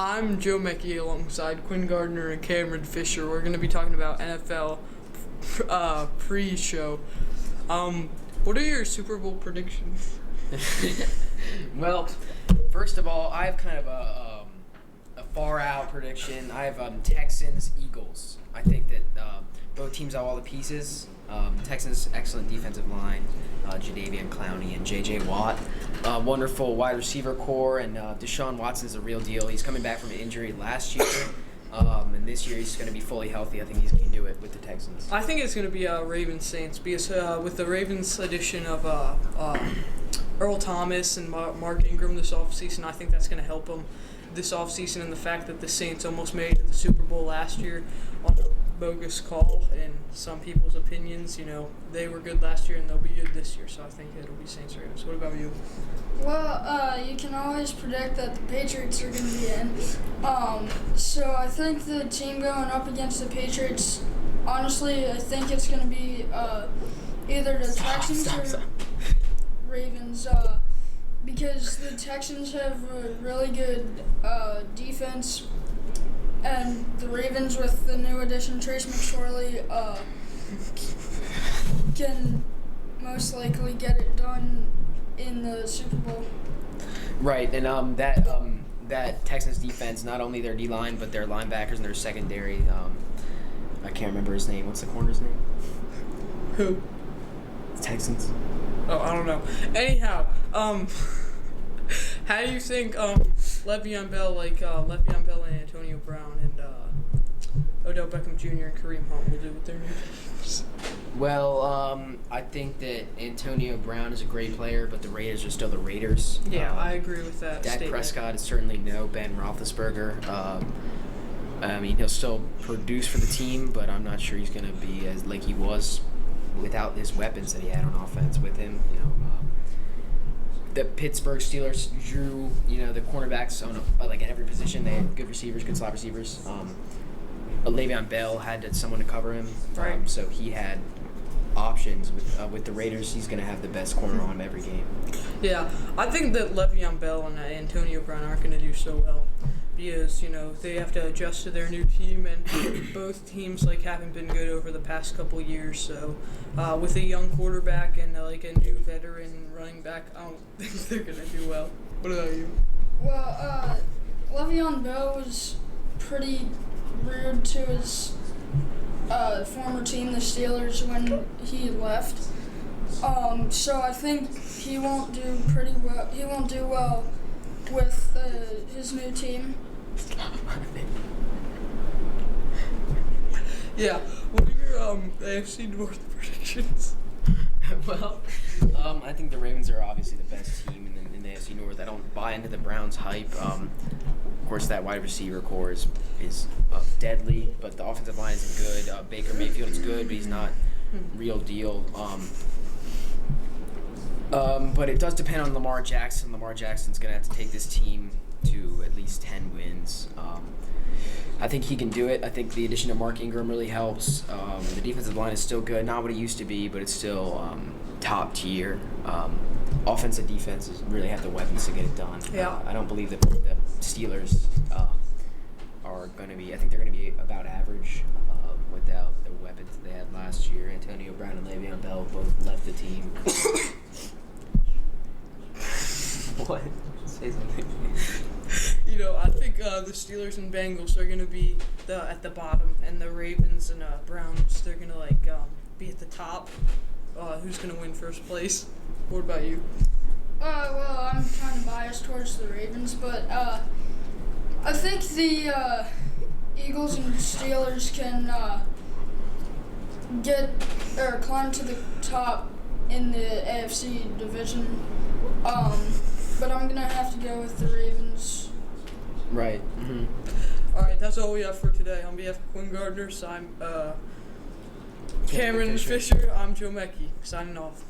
I'm Joe Meckie alongside Quinn Gardner and Cameron Fisher. We're going to be talking about NFL pre-show. What are your Super Bowl predictions? Well, first of all, I have kind of a far-out prediction. I have Texans, Eagles. I think that both teams have all the pieces. Texans, excellent defensive line, Jadeveon Clowney and J.J. Watt. Wonderful wide receiver core, and Deshaun Watson's a real deal. He's coming back from an injury last year, and this year he's going to be fully healthy. I think he can do it with the Texans. I think it's going to be Ravens Saints because with the Ravens addition of Earl Thomas and Mark Ingram this offseason, I think that's going to help them this offseason, and the fact that the Saints almost made it to the Super Bowl last year on a bogus call in some people's opinions. You know, they were good last year and they'll be good this year, so I think it'll be Saints Ravens. What about you? Well, you can always predict that the Patriots are going to be in. So I think the team going up against the Patriots, honestly, I think it's going to be either the Texans or Ravens. Because the Texans have a really good defense, and the Ravens, with the new addition Trace McSorley, can most likely get it done in the Super Bowl. Right, and that Texans defense, not only their D-line, but their linebackers and their secondary. I can't remember his name. What's the corner's name? Who? The Texans. Oh, I don't know. Anyhow, how do you think Le'Veon Bell and Antonio Brown and Odell Beckham Jr. and Kareem Hunt will do with their new teams? Well, I think that Antonio Brown is a great player, but the Raiders are still the Raiders. Yeah, I agree with that Dak statement. Prescott is certainly no Ben Roethlisberger. I mean, he'll still produce for the team, but I'm not sure he's going to be as like he was without his weapons that he had on offense with him. You know, the Pittsburgh Steelers drew, the cornerbacks on like at every position. They had good receivers, good slot receivers. Le'Veon Bell had someone to cover him, right. So he had options. With the Raiders, he's going to have the best corner on him every game. Yeah, I think that Le'Veon Bell and Antonio Brown aren't going to do so well because, they have to adjust to their new team, and both teams haven't been good over the past couple years. So with a young quarterback and a new veteran running back, I don't think they're going to do well. What about you? Well, Le'Veon Bell was pretty rude to his former team, the Steelers, when he left. So I think he won't do pretty well. He won't do well with his new team. Yeah. What are your AFC North predictions? Well, I think the Ravens are obviously the best team in the AFC North. I don't buy into the Browns' hype. Of course, that wide receiver core is deadly, but the offensive line isn't good. Baker Mayfield is good, but he's not real deal. But it does depend on Lamar Jackson. Lamar Jackson's going to have to take this team to at least 10 wins. I think he can do it. I think the addition of Mark Ingram really helps. The defensive line is still good. Not what it used to be, but it's still top tier. Offensive defenses really have the weapons to get it done. Yeah. I don't believe that the Steelers are going to be – I think they're going to be about average without the weapons they had last year. Antonio Brown and Le'Veon Bell both left the team. What? Say something. I think the Steelers and Bengals are going to be at the bottom, and the Ravens and Browns, they're going to be at the top. Who's going to win first place? What about you? Well, I'm kind of biased towards the Ravens, but I think the Eagles and Steelers can climb to the top in the AFC division. But I'm going to have to go with the Ravens. Right. Mm-hmm. All right, that's all we have for today. On behalf of Quinn Gardner, I'm Cameron Fisher. I'm Joe Meckie, signing off.